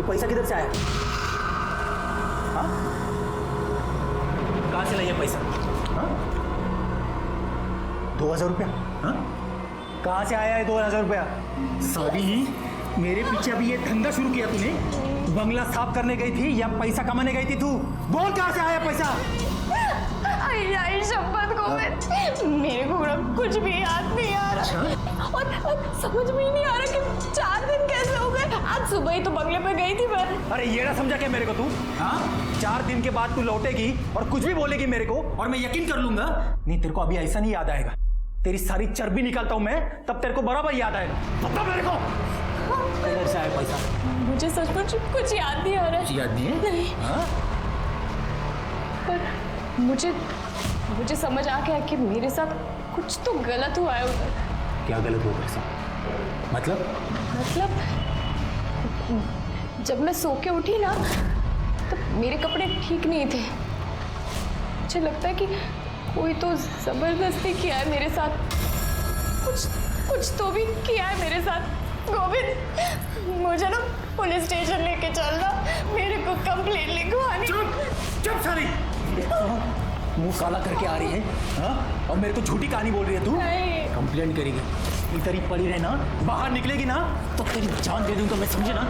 पैसा किधर से आया? हाँ, कहाँ से लाइए पैसा? हाँ, 2000 रुपया? हाँ, कहाँ से आया है 2000 रुपया? साली, मेरे पीछे अभी ये धंधा शुरू किया तूने? बंगला साफ करने गई थी या पैसा कमाने गई थी तू? बोल कहाँ से आया पैसा? आई शपथ गोविंद, मेरे को ना कुछ भी याद नहीं आ रहा। और समझ में ही नहीं आ रहा कि 4 दिन कैसे हो गए। आज सुबह ही तो बंगले पे गई थी मैं। अरे ये ना समझा क्या मेरे को तू? हाँ, 4 दिन के बाद तू लौटेगी और कुछ भी बोलेगी मेरे को और मैं यकीन कर लूंगा। नहीं, तेरे को अभी ऐसा नहीं याद आएगा। तेरी सारी चर्बी निकालता हूं मैं, तब तेरे को बराबर याद आएगा। बता मेरे को किधर से आया पैसा? मुझे सचमुच कुछ याद नहीं आ रहा है। याद नहीं है? नहीं। हाँ? पर मुझे समझ आ गया कि मेरे साथ कुछ तो गलत हुआ है उधर। क्या गलत हुआ तेरे साथ? मतलब जब मैं सो के उठी ना, तो मेरे कपड़े ठीक नहीं थे। मुझे लगता है कि कोई तो जबरदस्ती किया है मेरे साथ। कुछ तो भी किया है मेरे साथ। गोविंद, मुझे ना पुलिस स्टेशन लेके चलना, मेरे को कंप्लेंट लिखवानी। चुप सारी, मुंह काला करके आ रही है। हाँ? और मेरे को झूठी कहानी बोल रही है तू? कंप्लेंट करेगी, इधर ही पड़ी रहे ना, बाहर निकलेगी ना तो तेरी जान दे दूंगा मैं, समझे ना?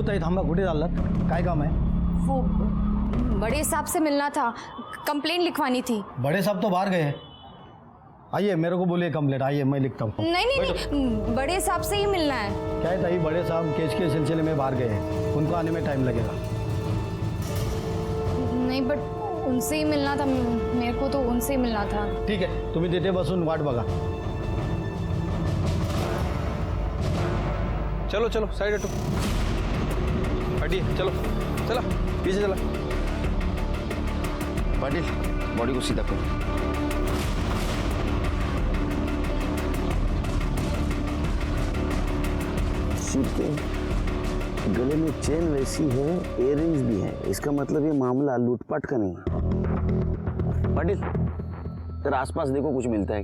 ताई थांबा, कुठे चाललात? काय काम है? वो बड़े साहब से मिलना था, कंप्लेंट लिखवानी थी। बड़े साहब तो बाहर गए हैं। आइए, मेरे को बोलिए कंप्लेंट, आइए मैं लिखता हूँ। नहीं, बड़े साहब से ही मिलना है। क्या है ताई, बड़े साहब केस के सिलसिले में बाहर गए हैं, उनको आने में टाइम लगेगा। नहीं, बट उनसे ही मिलना था, मेरे को तो उनसे ही मिलना था। ठीक है, तुम्ही तिथे बसून वाट बघा। चलो चलो साइड हटो, हटिए, चलो चला पीछे चला। पाटिल, बॉडी को सीधा करो। गले में चेन वैसी है, इयररिंग्स भी है, इसका मतलब ये मामला लूटपाट का नहीं है। पाटिल, तेरे आसपास देखो कुछ मिलता है।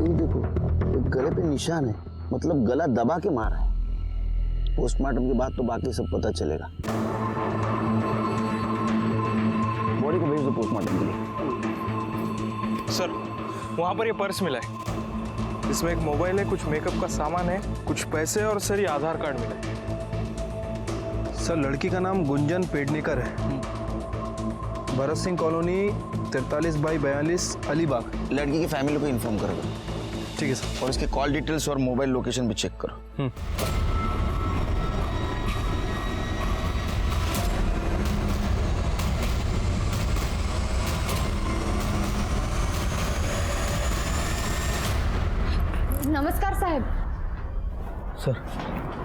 ये देखो, एक गले पे निशान है, मतलब गला दबा के मारा है। पोस्टमार्टम के बाद तो बाकी सब पता चलेगा। बॉडी को भेज दो पोस्टमार्टम के लिए। सर, वहाँ पर ये पर्स मिला है, इसमें एक मोबाइल है, कुछ मेकअप का सामान है, कुछ पैसे और सर ये आधार कार्ड मिला है। सर, लड़की का नाम गुंजन पेडनेकर है, भरत सिंह कॉलोनी 43/42 अलीबाग। लड़की की फैमिली को इन्फॉर्म कर दो। ठीक है सर। और इसके कॉल डिटेल्स और मोबाइल लोकेशन भी चेक करो। नमस्कार साहब। सर,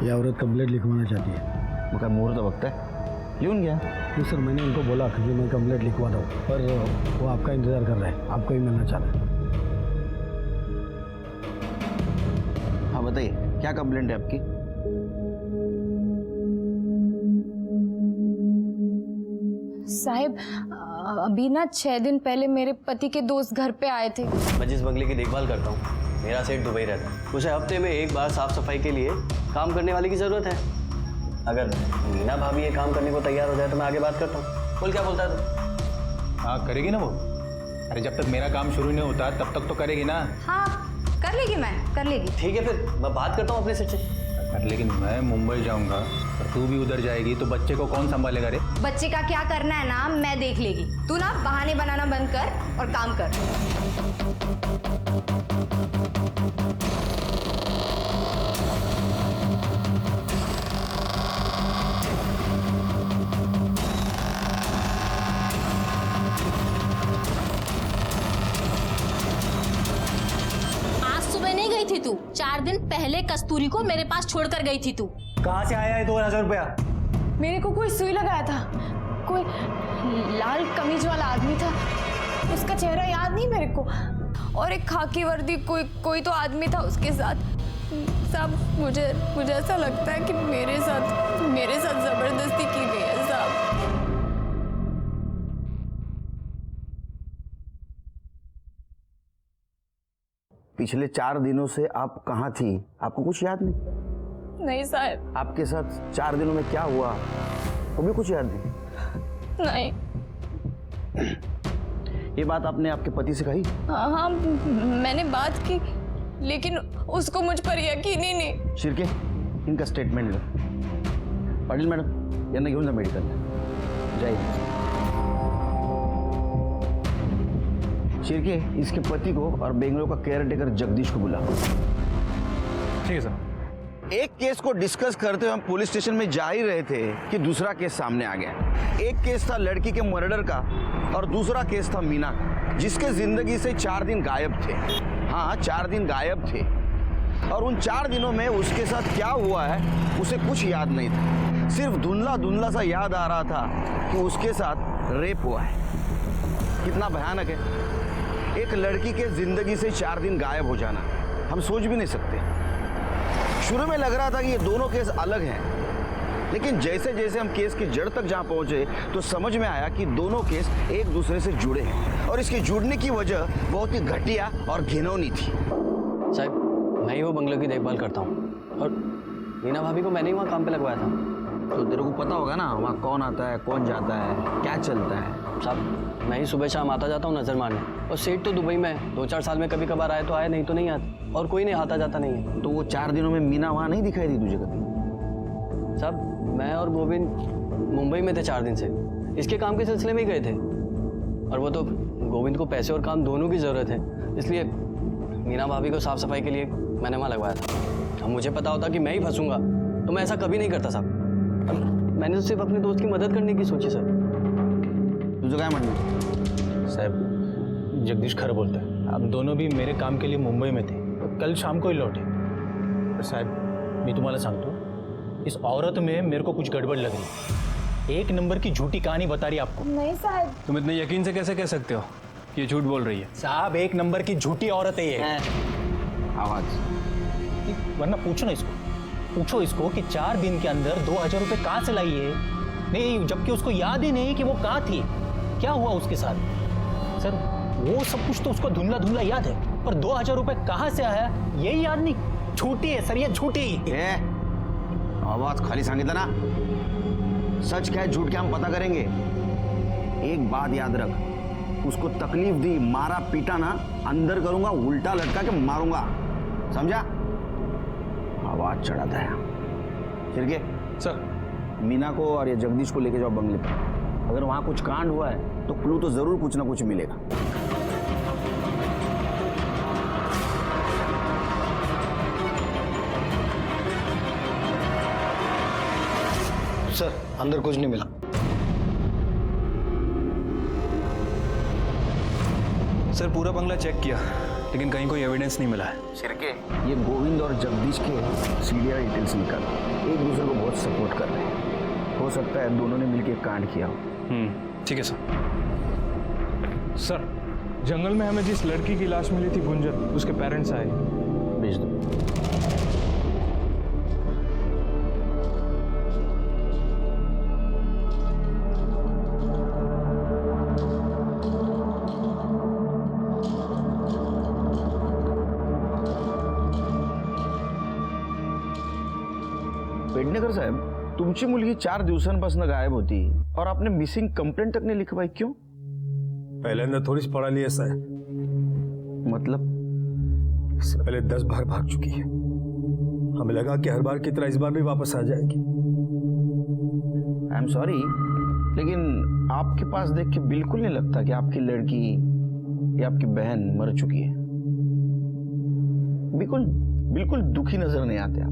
ये औरत कंप्लेंट लिखवाना चाहती है। वो क्या मुहूर्त वक्त है? लिखून गया? नहीं सर, मैंने उनको बोला कि मैं कंप्लेंट लिखवा दूँ, पर वो आपका इंतज़ार कर रहे हैं, आपको ही मिलना चाह रहे हैं। हाँ बताइए, क्या कंप्लेंट है आपकी? साहब, अभी ना 6 दिन पहले मेरे पति के दोस्त घर पे आए थे। मैं जिस बंगले की देखभाल करता हूँ, मेरा सेठ दुबई रहता है। उसे हफ्ते में एक बार साफ सफाई के लिए काम करने वाले की ज़रूरत है। अगर मीना भाभी ये काम करने को तैयार हो जाए तो मैं आगे बात करता हूँ। बोल, क्या बोलता है तू? हाँ, करेगी ना वो। अरे जब तक मेरा काम शुरू नहीं होता तब तक तो करेगी ना। हाँ, कर लेगी, मैं कर लेगी। ठीक है, फिर मैं बात करता हूँ अपने सेठ से। लेकिन मैं मुंबई जाऊंगा और तू भी उधर जाएगी तो बच्चे को कौन संभालेगा रे? बच्चे का क्या करना है ना मैं देख लेगी। तू ना बहाने बनाना बंद कर और काम कर। आज सुबह नहीं गई थी तू? 4 दिन पहले कस्तूरी को मेरे पास छोड़कर गई थी तू। कहाँ से आया है 2000 रुपया? मेरे को कोई सुई लगाया था, कोई लाल कमीज वाला आदमी था, उसका चेहरा याद नहीं मेरे को, और एक खाकी वर्दी कोई तो आदमी था उसके साथ। साहब मुझे ऐसा लगता है कि मेरे साथ जबरदस्ती की गई है साहब। पिछले 4 दिनों से आप कहाँ थी? आपको कुछ याद नहीं? नहीं साहब। आपके साथ 4 दिनों में क्या हुआ वो भी कुछ याद नहीं? नहीं। ये बात आपने आपके पति से कही? हाँ मैंने बात की, लेकिन उसको मुझ पर यकीन ही नहीं। शिर्के, इनका स्टेटमेंट लो। पाटिल मॅडम यांना घेऊन जा मेडिकल। जाइए। शिर्के, इसके पति को और बेंगलोर का केयर टेकर जगदीश को बुला। ठीक है सर। एक केस को डिस्कस करते हुए हम पुलिस स्टेशन में जा ही रहे थे कि दूसरा केस सामने आ गया। एक केस था लड़की के मर्डर का और दूसरा केस था मीना का, जिसके जिंदगी से 4 दिन गायब थे। हाँ, 4 दिन गायब थे और उन 4 दिनों में उसके साथ क्या हुआ है उसे कुछ याद नहीं था। सिर्फ धुंधला सा याद आ रहा था कि उसके साथ रेप हुआ है। कितना भयानक है, एक लड़की के जिंदगी से 4 दिन गायब हो जाना, हम सोच भी नहीं सकते। शुरू में लग रहा था कि ये दोनों केस अलग हैं, लेकिन जैसे जैसे हम केस की जड़ तक जहां पहुंचे तो समझ में आया कि दोनों केस एक दूसरे से जुड़े हैं और इसके जुड़ने की वजह बहुत ही घटिया और घिनौनी थी। साहब, मैं ही वो बंगले की देखभाल करता हूँ और मीना भाभी को मैंने ही वहाँ काम पे लगवाया था। तो तेरे को पता होगा ना वहाँ कौन आता है, कौन जाता है, क्या चलता है? साहब, मैं ही सुबह शाम आता जाता हूँ नजर मारने, और सेठ तो दुबई में है। 2-4 साल में कभी कभार आए तो आए, नहीं तो नहीं आते, और कोई नहीं आता जाता नहीं है। तो वो 4 दिनों में मीना वहाँ नहीं दिखाई दी तुझे कभी? साहब, मैं और गोविंद मुंबई में थे 4 दिन से, इसके काम के सिलसिले में ही गए थे, और वो तो गोविंद को पैसे और काम दोनों की ज़रूरत है, इसलिए मीना भाभी को साफ सफाई के लिए मैंने वहाँ लगवाया था। अब मुझे पता होता कि मैं ही फंसूंगा तो मैं ऐसा कभी नहीं करता साहब। अब मैंने तो सिर्फ अपने दोस्त की मदद करने की सोची सर। तुझे काय म्हणणं? साहब, जगदीश खरं बोलता है। हम दोनों भी मेरे काम के लिए मुंबई में थे, कल शाम को ही लौटे। पर साहब, मैं तुम्हाला सांगतो, इस औरत में मेरे को कुछ गड़बड़ लग रही। एक नंबर की झूठी कहानी बता रही आपको। नहीं साहब। तुम इतने यकीन से कैसे कह सकते हो कि ये झूठ बोल रही है? साहब, एक नंबर की झूठी औरत है ये। आवाज वरना पूछो ना इसको, पूछो इसको कि 4 दिन के अंदर 2000 रुपये कहाँ से लाई है। नहीं, जबकि उसको याद ही नहीं कि वो कहाँ थी, क्या हुआ उसके साथ। सर, वो सब कुछ तो उसको धुंधला याद है, पर 2000 रुपये कहाँ से आया यही याद नहीं। झूठी है सर, ये झूठी है। आवाज खाली सांगितलं ना, सच क्या है झूठ क्या हम पता करेंगे। एक बात याद रख, उसको तकलीफ दी, मारा पीटा ना, अंदर करूंगा, उल्टा लटका के मारूंगा, समझा? आवाज चढ़ाता है। शिर्के सर, मीना को और ये जगदीश को लेके जाओ बंगले पर। अगर वहां कुछ कांड हुआ है तो क्लू तो जरूर कुछ ना कुछ मिलेगा। सर, अंदर कुछ नहीं मिला। सर पूरा बंगला चेक किया लेकिन कहीं कोई एविडेंस नहीं मिला है। शिर्के, ये गोविंद और जगदीश के सीरियल डिटेल्स निकाल, एक दूसरे को बहुत सपोर्ट कर रहे हैं। हो सकता है दोनों ने मिलकर कांड किया हो। ठीक है सर। सर, जंगल में हमें जिस लड़की की लाश मिली थी गुंजन, उसके पेरेंट्स आए। भेज दो। पेडणेकर साहेब, तुमची मुलगी 4 दिवसांपासून गायब होती और आपने मिसिंग कंप्लेंट तक नहीं लिखवाई, क्यों? पहले थोड़ी पढ़ा ली ऐसा है, मतलब इससे पहले 10 बार भाग चुकी है। हमें लगा कि हर बार की तरह इस बार भी वापस आ जाएगी। आई एम सॉरी, लेकिन आपके पास देख के बिल्कुल नहीं लगता कि आपकी लड़की या आपकी बहन मर चुकी है। बिल्कुल बिल्कुल दुखी नजर नहीं आते आप।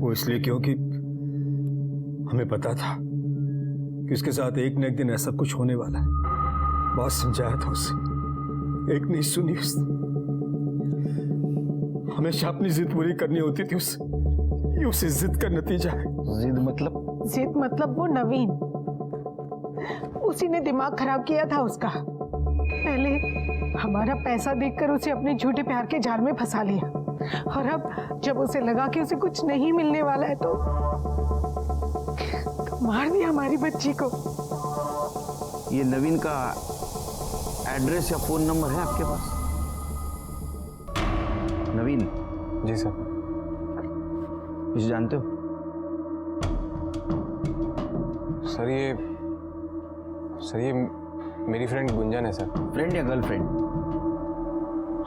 वो इसलिए क्योंकि हमें पता था कि उसके साथ एक न एक दिन ऐसा कुछ होने वाला है। बहुत समझाया था उसे, एक नहीं सुनी उसने। हमेशा अपनी जिद पूरी करनी होती थी उससे, ये उस जिद का नतीजा है। जिद मतलब? जिद मतलब वो नवीन, उसी ने दिमाग खराब किया था उसका। पहले हमारा पैसा देखकर उसे अपने झूठे प्यार के जाल में फंसा लिया, और अब जब उसे लगा कि उसे कुछ नहीं मिलने वाला है तो मार दिया हमारी बच्ची को। ये नवीन का एड्रेस या फोन नंबर है आपके पास? नवीन? जी सर। इसे जानते हो? सर ये मेरी फ्रेंड गुंजन है सर। फ्रेंड या गर्लफ्रेंड?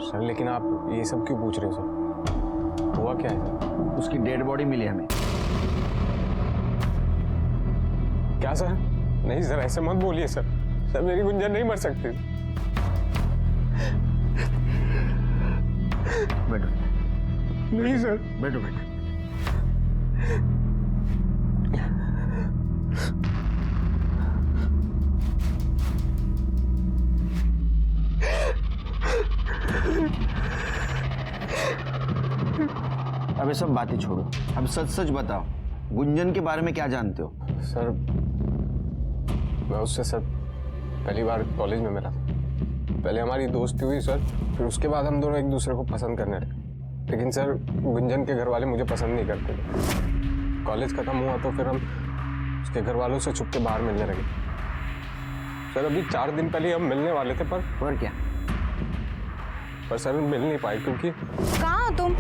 सर लेकिन आप ये सब क्यों पूछ रहे हो सर? हुआ क्या है सर? उसकी डेड बॉडी मिली हमें। क्या सर? नहीं सर, ऐसे मत बोलिए सर। सर मेरी गुंजन नहीं मर सकती। बैठो। नहीं सर। बैठो बैठो। अब ये सब बातें छोड़ो, अब सच सच बताओ, गुंजन के बारे में क्या जानते हो? सर मैं उससे सर पहली बार कॉलेज में मिला था। पहले हमारी दोस्ती हुई सर, फिर उसके बाद हम दोनों एक दूसरे को पसंद करने लगे। लेकिन सर गुंजन के घर वाले मुझे पसंद नहीं करते थे। कॉलेज खत्म हुआ तो फिर हम उसके घर वालों से छुप के बाहर मिलने लगे। सर अभी 4 दिन पहले हम मिलने वाले थे, पर क्या? पर सर मिल नहीं पाए क्योंकि। कहाँ हो तुम?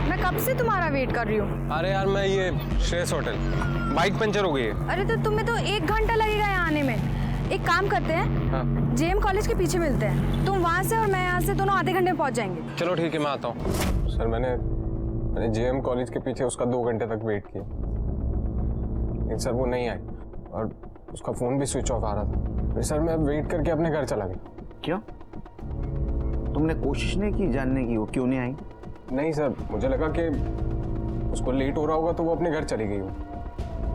मैं कब से तुम्हारा वेट कर रही हूँ। अरे यार मैं ये श्रेयस होटल, बाइक पंचर हो गई है। अरे तो तुम्हें तो 1 घंटा लगेगा यहाँ आने में। एक काम करते हैं, हाँ। जेएम कॉलेज के पीछे मिलते हैं। तुम वहाँ से और मैं यहाँ से, दोनों आधे घंटे में पहुँच जाएंगे। चलो ठीक है, मैं आता हूँ। सर मैंने जेएम कॉलेज के पीछे उसका 2 घंटे तक वेट किया, लेकिन सर वो नहीं आई और उसका फ़ोन भी स्विच ऑफ आ रहा था। फिर सर मैं वेट करके अपने घर चला गया। क्यों? तुमने कोशिश नहीं की जानने की वो क्यों नहीं आई? नहीं सर, मुझे लगा कि उसको लेट हो रहा होगा तो वो अपने घर चली गई हो।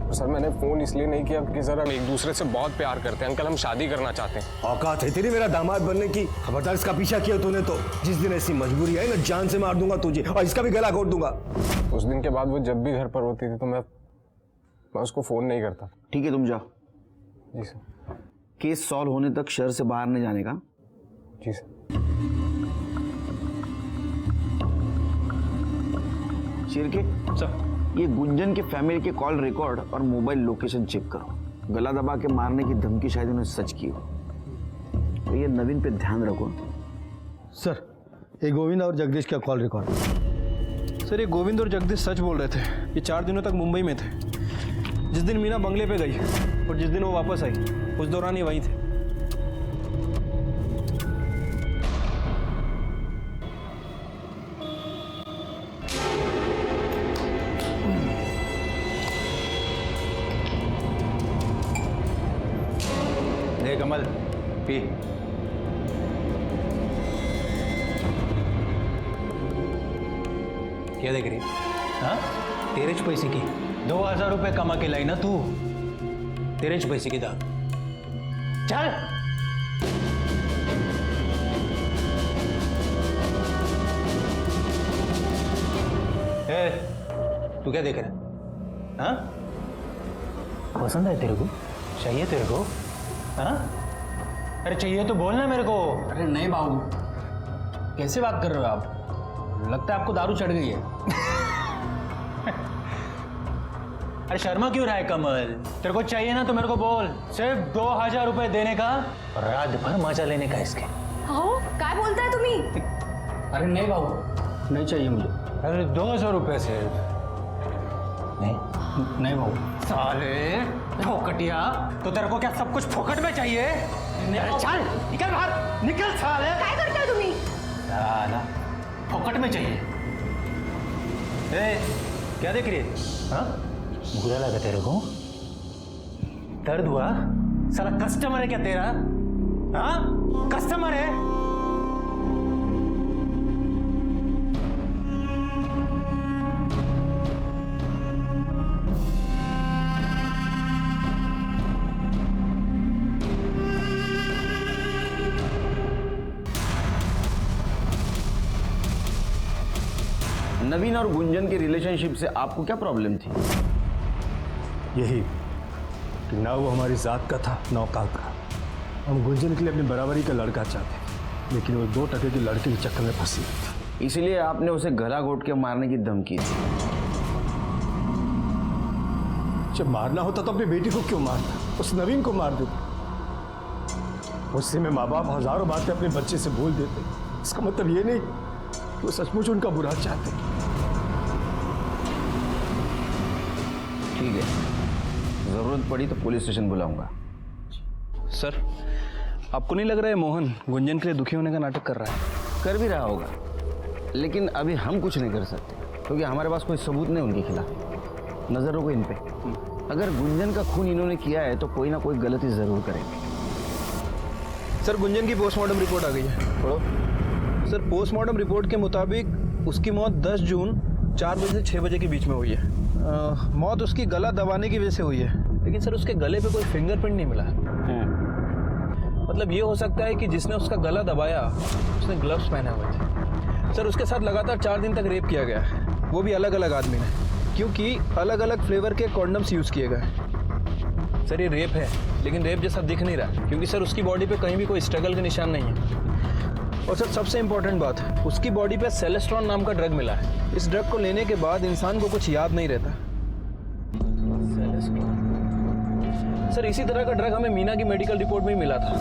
तो सर मैंने फ़ोन इसलिए नहीं किया क्योंकि सर हम एक दूसरे से बहुत प्यार करते हैं। अंकल हम शादी करना चाहते हैं। औकात है तेरी मेरा दामाद बनने की? खबरदार इसका पीछा किया तूने तो जिस दिन ऐसी मजबूरी आई ना, जान से मार दूंगा तुझे और इसका भी गला घोट दूंगा। उस दिन के बाद वो जब भी घर पर होती थी तो मैं उसको फ़ोन नहीं करता। ठीक है तुम जाओ। जी सर। केस सॉल्व होने तक शहर से बाहर नहीं जाने का। जी सर। चिरके सर, ये गुंजन के फैमिली के कॉल रिकॉर्ड और मोबाइल लोकेशन चेक करो। गला दबा के मारने की धमकी शायद उन्होंने सच की हो। तो ये नवीन पे ध्यान रखो। सर ये गोविंद और जगदीश का कॉल रिकॉर्ड। सर ये गोविंद और जगदीश सच बोल रहे थे। ये 4 दिनों तक मुंबई में थे। जिस दिन मीना बंगले पे गई और जिस दिन वो वापस आई उस दौरान ये वहीं थे। कमल पी। क्या देख रही? हाँ, तेरे च पैसे की 2000 रुपये कमा के लाई ना तू, तेरे च पैसे की दाम। चल ए, तू क्या देख रहा है? हाँ, पसंद है तेरे को? चाहिए तेरे को? हाँ? अरे चाहिए तो बोलना मेरे को। अरे नहीं बाबू, कैसे बात कर रहे हो आप? लगता है आपको दारू चढ़ गई है। अरे शर्मा क्यों रहा है कमल? तेरे को चाहिए ना तो मेरे को बोल। सिर्फ 2000 रुपए देने का और रात भर मजा लेने का इसके। हाँ, क्या बोलता है तुम्ही? अरे नहीं बाबू, नहीं चाहिए मुझे। अरे 200 रुपए सिर्फ। नहीं बाबू। साले फोकटिया, तो तेरे को क्या सब कुछ फोकट में चाहिए? अरे चल निकल बाहर, निकल साले। क्या करते हो तुम्ही? साला फोकट में चाहिए। ए, क्या देख रही है? हाँ, बुरा लगा तेरे को? दर्द हुआ? साला कस्टमर है क्या तेरा? हाँ, कस्टमर है? नवीन और गुंजन के रिलेशनशिप से आपको क्या प्रॉब्लम थी? यही कि ना वो हमारी जात का था ना औकात का। हम गुंजन के लिए अपनी बराबरी का लड़का चाहते, लेकिन वो 2 टके की लड़के के चक्कर में फंसी थी। इसलिए आपने उसे गला घोट के मारने की धमकी दी। जब मारना होता तो अपनी बेटी को क्यों मारता? उस नवीन को मार देते। उससे में माँ बाप हजारों बातें अपने बच्चे से बोल देते। इसका मतलब ये नहीं कि वो सचमुच उनका बुरा चाहते। ठीक है, जरूरत पड़ी तो पुलिस स्टेशन बुलाऊंगा। सर, आपको नहीं लग रहा है मोहन गुंजन के लिए दुखी होने का नाटक कर रहा है? कर भी रहा होगा, लेकिन अभी हम कुछ नहीं कर सकते क्योंकि हमारे पास कोई सबूत नहीं उनके खिलाफ। नजर रखो इन पे। अगर गुंजन का खून इन्होंने किया है तो कोई ना कोई गलती जरूर करेंगे। सर, गुंजन की पोस्टमार्टम रिपोर्ट आ गई है। पढ़ो। सर, पोस्टमार्टम रिपोर्ट के मुताबिक उसकी मौत 10 जून 4 बजे से 6 बजे के बीच में हुई है। मौत उसकी गला दबाने की वजह से हुई है, लेकिन सर उसके गले पे कोई फिंगरप्रिंट नहीं मिला। मतलब ये हो सकता है कि जिसने उसका गला दबाया उसने ग्लव्स पहने हुए थे। सर, उसके साथ लगातार 4 दिन तक रेप किया गया है, वो भी अलग अलग आदमी ने, क्योंकि अलग अलग फ्लेवर के कॉन्डम्स यूज़ किए गए। सर, ये रेप है, लेकिन रेप जैसा दिख नहीं रहा, क्योंकि सर उसकी बॉडी पे कहीं भी कोई स्ट्रगल के निशान नहीं है। और सर, सबसे इंपॉर्टेंट बात, उसकी बॉडी पे सेलेस्ट्रॉन नाम का ड्रग मिला है। इस ड्रग को लेने के बाद इंसान को कुछ याद नहीं रहता। सर, इसी तरह का ड्रग हमें मीना की मेडिकल रिपोर्ट में ही मिला था,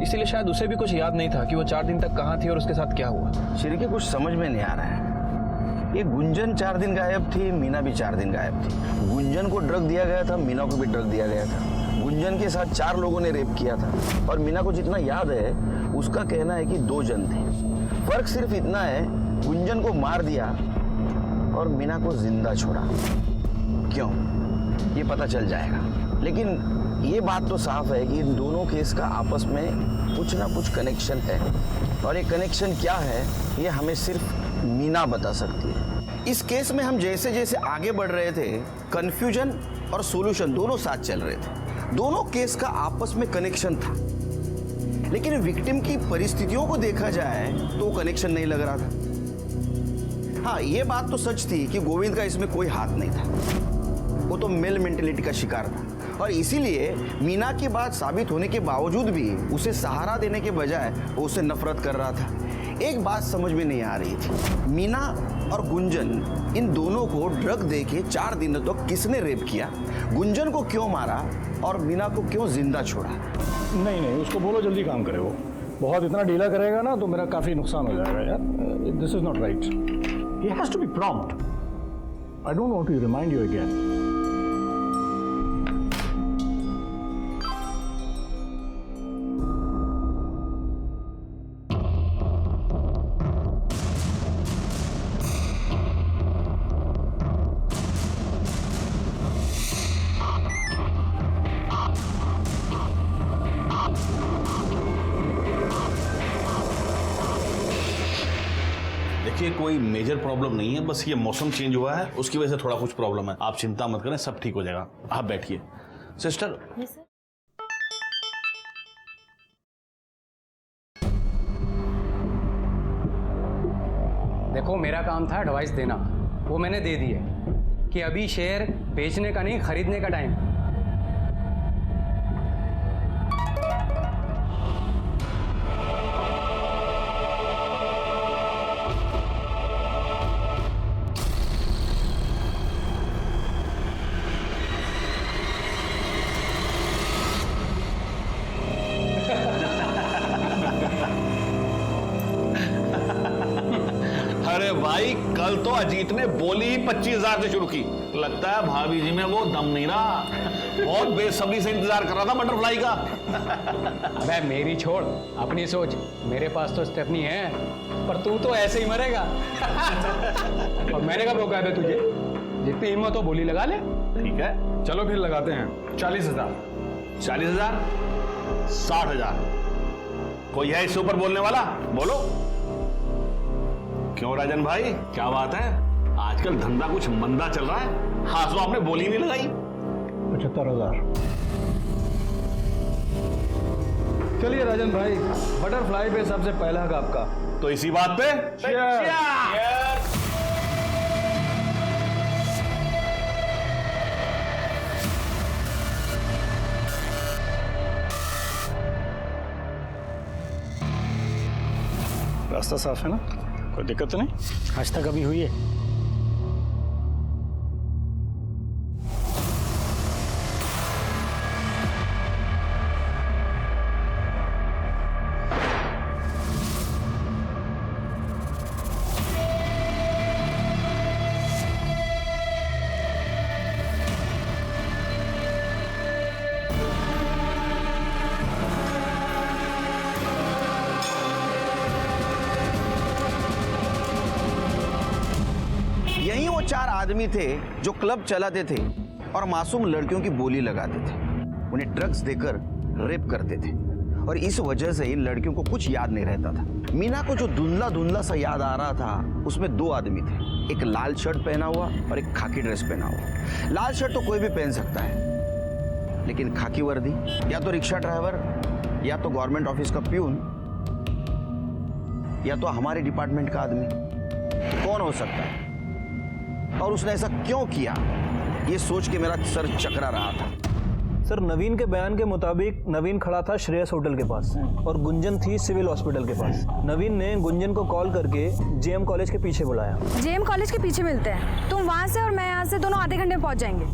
इसीलिए शायद उसे भी कुछ याद नहीं था कि वो 4 दिन तक कहाँ थी और उसके साथ क्या हुआ। श्री कुछ समझ में नहीं आ रहा है। ये गुंजन 4 दिन गायब थी, मीना भी 4 दिन गायब थी। गुंजन को ड्रग दिया गया था, मीना को भी ड्रग दिया गया था। गुंजन के साथ 4 लोगों ने रेप किया था और मीना को जितना याद है उसका कहना है कि 2 जन थे। फर्क सिर्फ इतना है, गुंजन को मार दिया और मीना को जिंदा छोड़ा। क्यों, ये पता चल जाएगा। लेकिन ये बात तो साफ है कि इन दोनों केस का आपस में कुछ ना कुछ कनेक्शन है, और ये कनेक्शन क्या है ये हमें सिर्फ मीना बता सकती है। इस केस में हम जैसे जैसे आगे बढ़ रहे थे, कंफ्यूजन और सॉल्यूशन दोनों साथ चल रहे थे। दोनों केस का आपस में कनेक्शन था, लेकिन विक्टिम की परिस्थितियों को देखा जाए तो कनेक्शन नहीं लग रहा था। हाँ, ये बात तो सच थी कि गोविंद का इसमें कोई हाथ नहीं था। वो तो मेल मेंटेलिटी का शिकार था, और इसीलिए मीना की बात साबित होने के बावजूद भी उसे सहारा देने के बजाय वो उससे नफरत कर रहा था। एक बात समझ में नहीं आ रही थी, मीना और गुंजन इन दोनों को ड्रग देके 4 दिन तक किसने रेप किया, गुंजन को क्यों मारा और मीना को क्यों जिंदा छोड़ा? नहीं, उसको बोलो जल्दी काम करे। वो बहुत इतना ढीला करेगा ना तो मेरा काफ़ी नुकसान हो जाएगा यार। This is not right. He has to be prompt. I don't want to remind you again. देखिए, कोई मेजर प्रॉब्लम नहीं है, बस ये मौसम चेंज हुआ है उसकी वजह से थोड़ा कुछ प्रॉब्लम है। आप चिंता मत करें, सब ठीक हो जाएगा। आप बैठिए। सिस्टर, देखो, मेरा काम था एडवाइस देना, वो मैंने दे दी है कि अभी शेयर बेचने का नहीं खरीदने का टाइम। अरे भाई, कल तो अजीत ने बोली 25,000 से शुरू की। लगता है भाभी जी में वो दम नहीं रहा। बहुत बेसब्री से इंतजार कर रहा था बटरफ्लाई का। अबे मेरी छोड़, अपनी सोच। मेरे पास तो स्टेफनी है, पर तू तो ऐसे ही मरेगा। और मैंने कब रोका है तुझे? जितनी हिम्मत हो बोली लगा ले। ठीक है, चलो फिर लगाते हैं 40,000। 40,000, 60,000। कोई है इससे ऊपर बोलने वाला? बोलो। क्यों राजन भाई, क्या बात है? आजकल धंधा कुछ मंदा चल रहा है। हाँ, तो आपने बोली नहीं लगाई। 75,000। चलिए राजन भाई, बटरफ्लाई पे सबसे पहला हक आपका। तो इसी बात पे रास्ता साफ है ना? कोई दिक्कत तो नहीं आज तक अभी हुई है? यही वो 4 आदमी थे जो क्लब चलाते थे और मासूम लड़कियों की बोली लगाते थे, उन्हें ड्रग्स देकर रेप करते थे, और इस वजह से इन लड़कियों को कुछ याद नहीं रहता था। मीना को जो धुंधला धुंधला सा याद आ रहा था, उसमें 2 आदमी थे, एक लाल शर्ट पहना हुआ और एक खाकी ड्रेस पहना हुआ। लाल शर्ट तो कोई भी पहन सकता है, लेकिन खाकी वर्दी या तो रिक्शा ड्राइवर, या तो गवर्नमेंट ऑफिस का प्यून, या तो हमारे डिपार्टमेंट का आदमी। कौन हो सकता है और उसने ऐसा क्यों किया, ये सोच के मेरा सर चकरा रहा था। सर, नवीन के बयान के मुताबिक नवीन खड़ा था श्रेयस होटल के पास और गुंजन थी सिविल हॉस्पिटल के पास। नवीन ने गुंजन को कॉल करके जेएम कॉलेज के पीछे बुलाया। जेएम कॉलेज के पीछे मिलते हैं, तुम वहां से और मैं यहाँ से, दोनों आधे घंटे में पहुंच जाएंगे।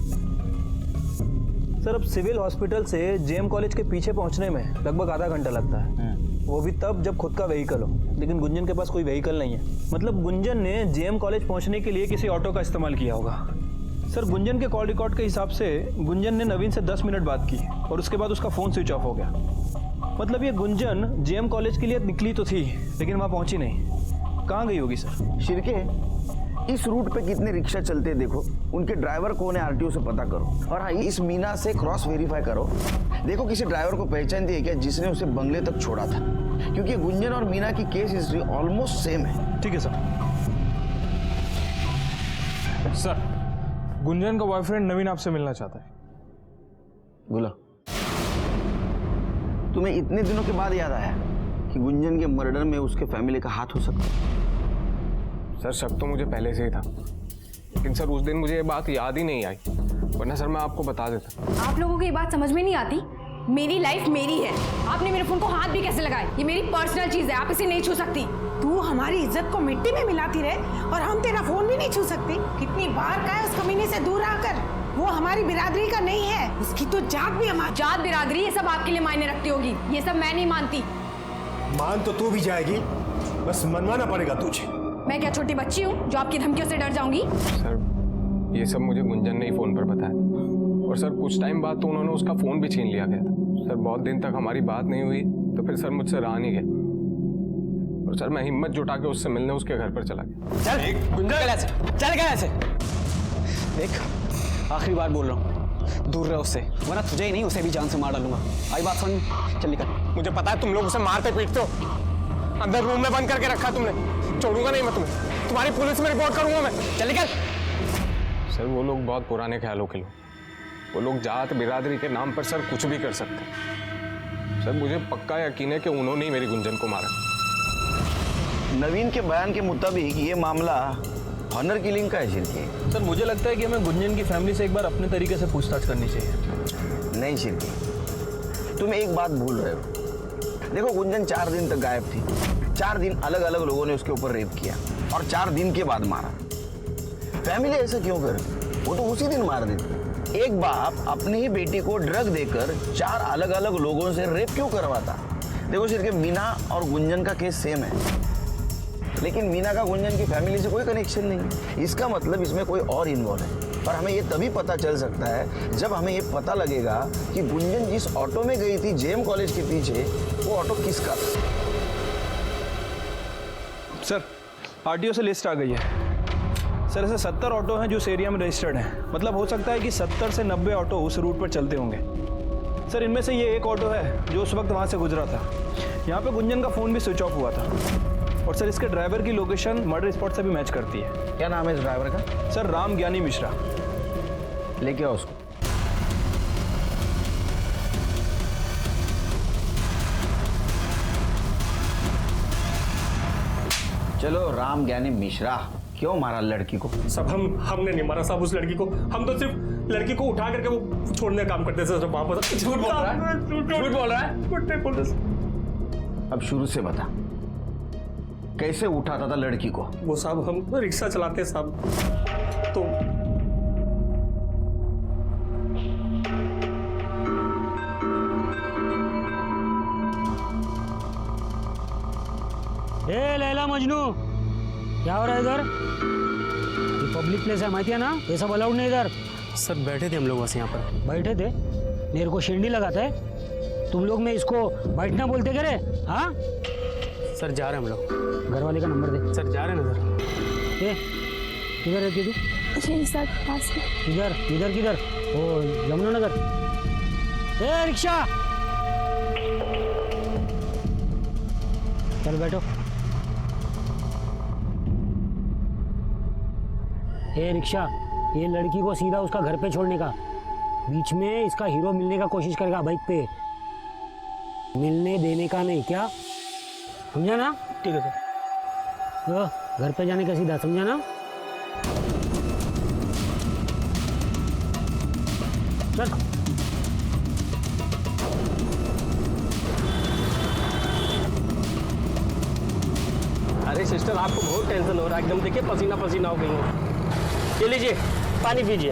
सर, अब सिविल हॉस्पिटल से जेएम कॉलेज के पीछे पहुंचने में लगभग आधा घंटा लगता है, वो भी तब जब खुद का व्हीकल हो, लेकिन गुंजन के पास कोई व्हीकल नहीं है। मतलब गुंजन ने जेएम कॉलेज पहुंचने के लिए किसी ऑटो का इस्तेमाल किया होगा। सर, गुंजन के कॉल रिकॉर्ड के हिसाब से गुंजन ने नवीन से 10 मिनट बात की और उसके बाद उसका फ़ोन स्विच ऑफ हो गया। मतलब ये गुंजन जेएम कॉलेज के लिए निकली तो थी, लेकिन वहाँ पहुँची नहीं। कहाँ गई होगी सर? शिरके, इस रूट पे कितने रिक्शा चलते हैं देखो, उनके ड्राइवर कौन है आरटीओ से पता करो, और हाँ, इस मीना से क्रॉस वेरीफाई करो, देखो किसी ड्राइवर को पहचानती है क्या जिसने उसे बंगले तक छोड़ा था, क्योंकि गुंजन और मीना की केस हिस्ट्री ऑलमोस्ट सेम है। ठीक है सर। सर, गुंजन का बॉयफ्रेंड नवीन आपसे मिलना चाहता है। बोला, तुम्हें इतने दिनों के बाद याद आया कि गुंजन के मर्डर में उसके फैमिली का हाथ हो सकता है? सर, शक तो मुझे पहले से ही था, लेकिन सर उस दिन मुझे ये बात याद ही नहीं आई, वरना सर मैं आपको बता देता। आप लोगों को ये बात समझ में नहीं आती? मेरी लाइफ मेरी है, आपने मेरे फोन को हाथ भी कैसे लगाए? ये मेरी पर्सनल चीज है, आप इसे नहीं छू सकती। तू हमारी इज्जत को मिट्टी में मिलाती रहे और हम तेरा फोन भी नहीं छू सकती। कितनी बार कहा है उस कमीने से दूर आकर, वो हमारी बिरादरी का नहीं है, उसकी तो जात भी हमारी। जात बिरादरी ये सब आपके लिए मायने रखती होगी, ये सब मैं नहीं मानती। मान तो तू भी जाएगी, बस मनवाना पड़ेगा तुझे। मैं क्या छोटी बच्ची हूँ जो आपकी धमकियों से डर जाऊंगी? सर, ये सब मुझे गुंजन ने ही फोन पर बताया, और सर कुछ टाइम बाद तो उन्होंने उसका फोन भी छीन लिया गया था। सर, बहुत दिन तक हमारी बात नहीं हुई, तो फिर सर मुझसे रहा नहीं गया, और सर मैं हिम्मत जुटा के उससे मिलने उसके घर पर चला गया। चल गुंजन, चल गया ऐसे। देख, आखिरी बार बोल रहा हूँ, दूर रहे उससे, वरना तुझे ही नहीं उसे भी जान से मार डालूंगा। आई बात समझ? चल निकल। मुझे पता है तुम लोग उसे मारते पीटते हो, अंदर रूम में बंद करके रखा तुमने, छोड़ूंगा नहीं मैं तुम्हें, तुम्हारी पुलिस में रिपोर्ट करूंगा मैं। चल निकल। सर, वो लोग बहुत पुराने ख्यालों के लोग, वो लोग जात बिरादरी के नाम पर सर कुछ भी कर सकते हैं। सर, मुझे पक्का यकीन है कि उन्होंने ही मेरी गुंजन को मारा। नवीन के बयान के मुताबिक ये मामला ऑनर किलिंग का है शिरके। सर, मुझे लगता है कि हमें गुंजन की फैमिली से एक बार अपने तरीके से पूछताछ करनी चाहिए। नहीं शिरके, तुम एक बात भूल रहे हो। देखो, गुंजन 4 दिन तक गायब थी, 4 दिन अलग अलग लोगों ने उसके ऊपर रेप किया और 4 दिन के बाद मारा। फैमिली ऐसा क्यों करे? वो तो उसी दिन मार देती। एक बाप अपनी ही बेटी को ड्रग देकर 4 अलग अलग लोगों से रेप क्यों करवाता? देखो शिरके, मीना और गुंजन का केस सेम है, लेकिन मीना का गुंजन की फैमिली से कोई कनेक्शन नहीं है। इसका मतलब इसमें कोई और इन्वॉल्व है, और हमें ये तभी पता चल सकता है जब हमें ये पता लगेगा कि गुंजन जिस ऑटो में गई थी जेएम कॉलेज के पीछे, वो ऑटो किसका था। सर, आरटीओ से लिस्ट आ गई है। सर ऐसे 70 ऑटो हैं जो इस एरिया में रजिस्टर्ड हैं। मतलब हो सकता है कि 70 से 90 ऑटो उस रूट पर चलते होंगे। सर इनमें से ये एक ऑटो है जो उस वक्त वहाँ से गुजरा था। यहाँ पे गुंजन का फ़ोन भी स्विच ऑफ हुआ था। और सर इसके ड्राइवर की लोकेशन मर्डर स्पॉट से भी मैच करती है। क्या नाम है इस ड्राइवर का? सर राम ज्ञानी मिश्रा। लेके आओ उसको। चलो राम ज्ञानी मिश्रा, क्यों मारा लड़की को? सब हमने नहीं मारा साहब उस लड़की को। हम तो सिर्फ लड़की को उठा करके वो छोड़ने का काम करते थे सर। वहां पर झूठ बोल रहा है, झूठ बोल रहा है, झूठ नहीं बोल रहा। अब शुरू से बता, कैसे उठाता था लड़की को? वो साहब हम रिक्शा चलाते साहब, तो ए लैला मजनू, क्या हो रहा है इधर? ये पब्लिक प्लेस है, माहिती है ना? ये सब अलाउड नहीं इधर। सर बैठे थे हम लोग बस यहाँ पर। बैठे थे? मेरे को शिंडी लगाता है तुम लोग में इसको बैठना बोलते क्या रे? हाँ सर जा रहे हैं हम लोग। घर वाले का नंबर दे। सर जा रहे हैं ना सर। ए किधर रहती तू? मेरे साथ पास में। इधर इधर किधर? ओ यमुनानगर। ए रिक्शा, चलो बैठो। ए रिक्शा, ये लड़की को सीधा उसका घर पे छोड़ने का, बीच में इसका हीरो मिलने का कोशिश करेगा बाइक पे, मिलने देने का नहीं, क्या समझा ना? ठीक है सर। तो घर पे जाने का सीधा, समझा ना? चल। अरे सिस्टर आपको बहुत टेंशन हो रहा है, एकदम देखिए पसीना पसीना हो गई हो। ये लीजिए पानी पीजिए।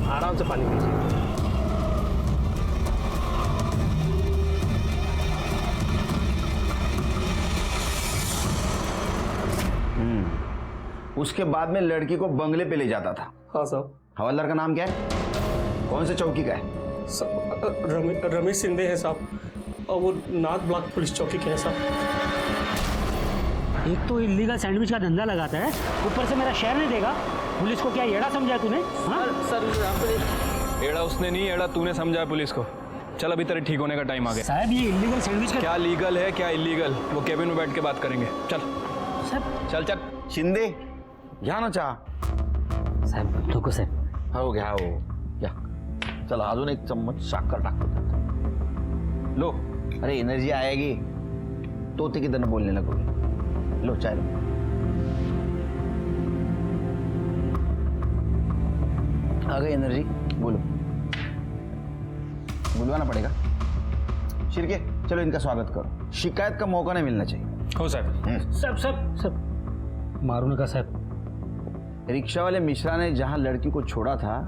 आराम से पानी पीजिए। उसके बाद में लड़की को बंगले पे ले जाता था। हाँ साहब। हवलदार का नाम क्या है? कौन से चौकी का है? रमेश सिंधे है साहब, और वो नाथ ब्लॉक पुलिस चौकी के हैं साहब। एक तो इलीगल सैंडविच का धंधा लगाता है, ऊपर से मेरा शेयर नहीं देगा। पुलिस को क्या एड़ा समझा तूने? हाँ? सर एड़ा उसने नहीं, एड़ा तूने समझा पुलिस को। चल अभी तेरे ठीक होने का टाइम आ गया। साहब ये इलीगल सैंडविच का क्या लीगल है क्या इलीगल, वो केबिन में बैठ के बात करेंगे। चल सर। चल चल शिंदे, यहाँ ना चाह साहब। ठोको सर। हो गया हो क्या? चल अजून एक चम्मच साखर टाकतो। लो, अरे एनर्जी आएगी तो ते किधर बोलने लगोगे। लो चाय लो। आ गई एनर्जी, बोलो। बुलवाना पड़ेगा। शिरके चलो इनका स्वागत करो। शिकायत का मौका नहीं मिलना चाहिए। हो सर। सब मारूने का साहब। रिक्शा वाले मिश्रा ने जहां लड़की को छोड़ा था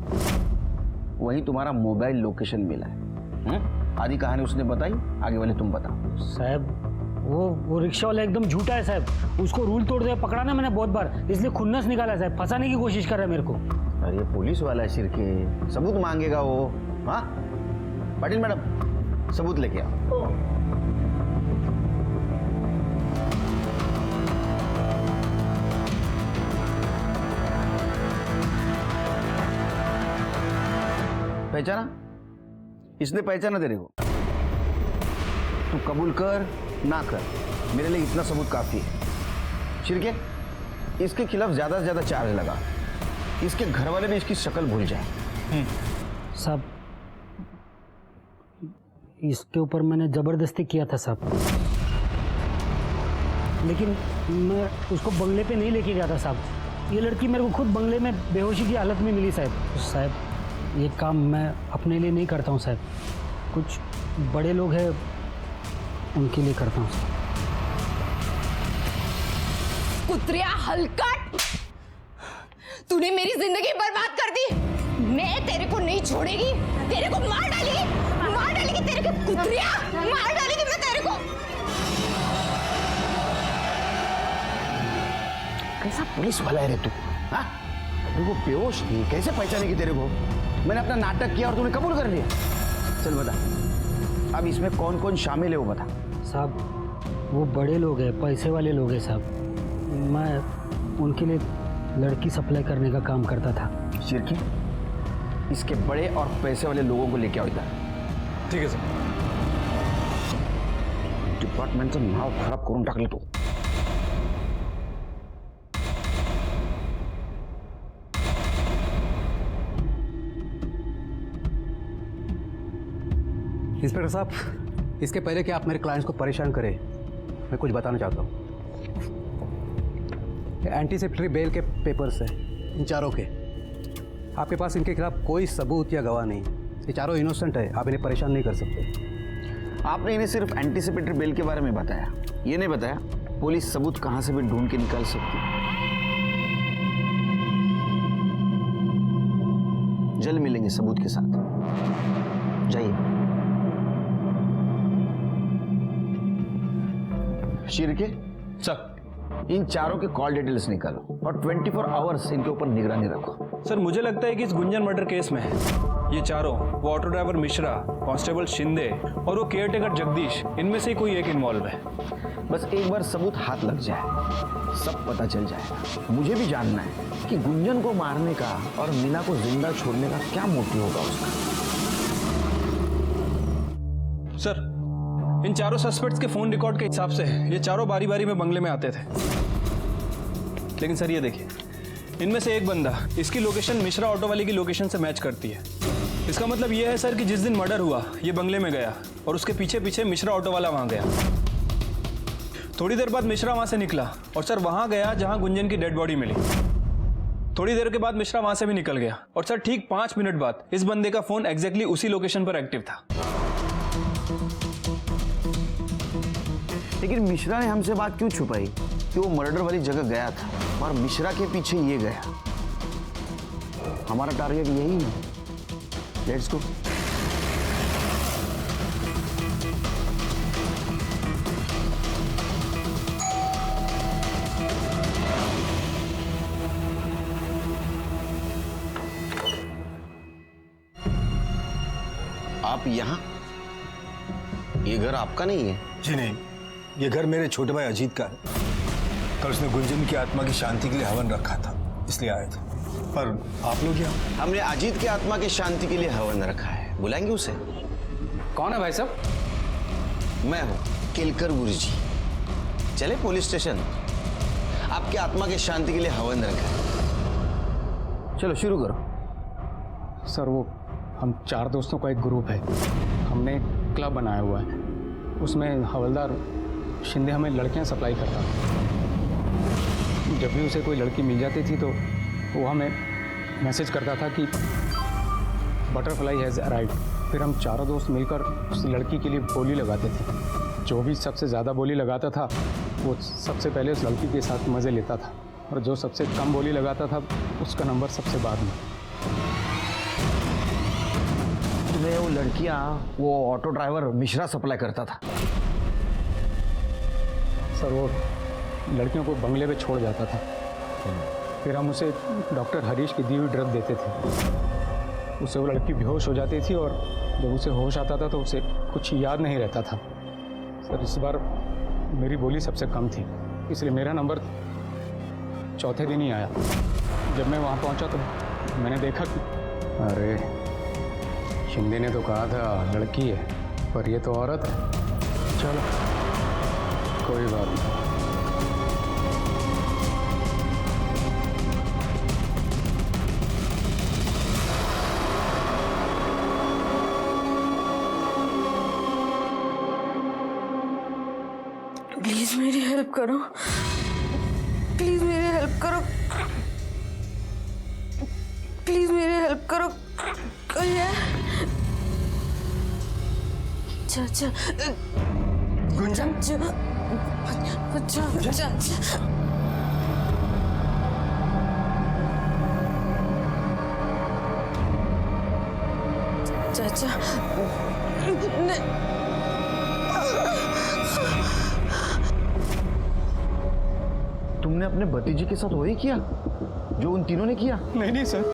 वहीं तुम्हारा मोबाइल लोकेशन मिला है। आधी कहानी उसने बताई, आगे वाले तुम बताओ। साहब वो रिक्शा वाला एकदम झूठा है साहब। उसको रूल तोड़ दे पकड़ा ना मैंने बहुत बार, इसलिए खुन्नस निकाला साहब। फंसाने की कोशिश कर रहा है मेरे को। अरे पुलिस वाला है शिरके, सबूत मांगेगा वो। हाँ पाटिल मैडम, सबूत लेके आओ। पहचाना? इसने पहचाना तेरे को? तू कबूल कर ना कर, मेरे लिए इतना सबूत काफी है। शिरके, इसके खिलाफ ज्यादा से ज्यादा चार्ज लगा, इसके घर वाले भी इसकी शक्ल भूल जाए। साहब इसके ऊपर मैंने जबरदस्ती किया था साहब, लेकिन मैं उसको बंगले पे नहीं लेके गया था साहब। ये लड़की मेरे को खुद बंगले में बेहोशी की हालत में मिली साहब। ये काम मैं अपने लिए नहीं करता हूँ साहब, कुछ बड़े लोग हैं उनके लिए करता हूँ साहब। कुत्रिया हलकट, तूने मेरी जिंदगी बर्बाद कर दी। मैं तेरे को नहीं छोड़ेगी, तेरे को मार डालेगी तेरे को। कुत्रिया मार डालेगी मैं तेरे को। कैसा पुलिस वाला है रे तू? हाँ, तेरे को बेहोश थी, कैसे पहचानेगी तेरे को? मैंने अपना नाटक किया और तूने कबूल कर लिया। चल बता, अब इसमें कौन कौन शामिल है वो बता। साहब वो बड़े लोग हैं, पैसे वाले लोग हैं साहब। मैं उनके लिए लड़की सप्लाई करने का काम करता था। शिरकी, इसके बड़े और पैसे वाले लोगों को लेके आओ इधर। ठीक है सर। डिपार्टमेंटचं नाव खराब करून टाकलं तू। इंस्पेक्टर साहब, इसके पहले कि आप मेरे क्लाइंट्स को परेशान करें, मैं कुछ बताना चाहता हूँ। एंटीसिपेटरी बेल के पेपर्स हैं इन चारों के। आपके पास इनके खिलाफ कोई सबूत या गवाह नहीं। ये चारों इनोसेंट है, आप इन्हें परेशान नहीं कर सकते। आपने इन्हें सिर्फ एंटीसिपेटरी बेल के बारे में बताया, ये नहीं बताया पुलिस सबूत कहां से भी ढूंढ के निकाल सकती है। जल्द मिलेंगे सबूत के साथ। जाइए। शिरके सर, इन चारों के कॉल डिटेल्स निकालो और 24 आवर्स इनके ऊपर निगरानी रखो। सर, मुझे लगता है कि इस गुंजन मर्डर केस में ये चारों, वो auto driver Mishra, constable Shinde और वो केयरटेकर जगदीश, इनमें से कोई एक इन्वॉल्व है। बस एक बार सबूत हाथ लग जाए, सब पता चल जाएगा। मुझे भी जानना है कि गुंजन को मारने का और मीना को जिंदा छोड़ने का क्या मोटिव होगा उसका। सर, इन चारों सस्पेक्ट्स के फोन रिकॉर्ड के हिसाब से ये चारों बारी बारी में बंगले में आते थे। लेकिन सर, ये देखिए, इनमें से एक बंदा, इसकी लोकेशन मिश्रा ऑटो वाले की लोकेशन से मैच करती है। इसका मतलब ये है सर कि जिस दिन मर्डर हुआ ये बंगले में गया और उसके पीछे पीछे मिश्रा ऑटो वाला वहां गया। थोड़ी देर बाद मिश्रा वहां से निकला और सर वहां गया जहां गुंजन की डेड बॉडी मिली। थोड़ी देर के बाद मिश्रा वहां से भी निकल गया और सर ठीक 5 मिनट बाद इस बंदे का फोन एग्जैक्टली उसी लोकेशन पर एक्टिव था। लेकिन मिश्रा ने हमसे बात क्यों छुपाई कि वो मर्डर वाली जगह गया था और मिश्रा के पीछे ये गया? हमारा टारगेट यही है। Let's go. आप यहाँ? ये घर आपका नहीं है? जी नहीं, ये घर मेरे छोटे भाई अजीत का है। कल उसने गुंजन की आत्मा की शांति के लिए हवन रखा था, इसलिए आए थे। पर आप लोग यहाँ? हमने अजीत की आत्मा की शांति के लिए हवन रखा है, बुलाएंगे उसे। कौन है भाई साहब? मैं हूँ केलकर गुरुजी। चले पुलिस स्टेशन, आपकी आत्मा की शांति के लिए हवन रखा है। चलो शुरू करो। सर, वो हम 4 दोस्तों का एक ग्रुप है, हमने क्लब बनाया हुआ है। उसमें हवलदार शिंदे हमें लड़कियां सप्लाई करता था। जब भी उसे कोई लड़की मिल जाती थी तो वो हमें मैसेज करता था कि बटरफ्लाई हैज़ अराइव्ड। फिर हम चारों दोस्त मिलकर उस लड़की के लिए बोली लगाते थे। जो भी सबसे ज़्यादा बोली लगाता था वो सबसे पहले उस लड़की के साथ मज़े लेता था, और जो सबसे कम बोली लगाता था उसका नंबर सबसे बाद में। तुम्हें वो लड़कियां वो ऑटो ड्राइवर मिश्रा सप्लाई करता था? सर, वो लड़कियों को बंगले पे छोड़ जाता था। फिर हम उसे डॉक्टर हरीश की दी हुई ड्रग देते थे। उससे वो लड़की बेहोश हो जाती थी और जब उसे होश आता था तो उसे कुछ याद नहीं रहता था। सर, इस बार मेरी बोली सबसे कम थी, इसलिए मेरा नंबर चौथे दिन ही आया। जब मैं वहाँ पहुँचा तो मैंने देखा कि अरे, शिंदे ने तो कहा था लड़की है, पर ये तो औरत है। चलो कोई बात नहीं। प्लीज मेरी हेल्प करो, प्लीज मेरी हेल्प करो, प्लीज मेरी हेल्प करो। कोई है? चाचा, गुंजन, चाचा, तुमने अपने भतीजे के साथ वही किया जो उन तीनों ने किया? नहीं सर,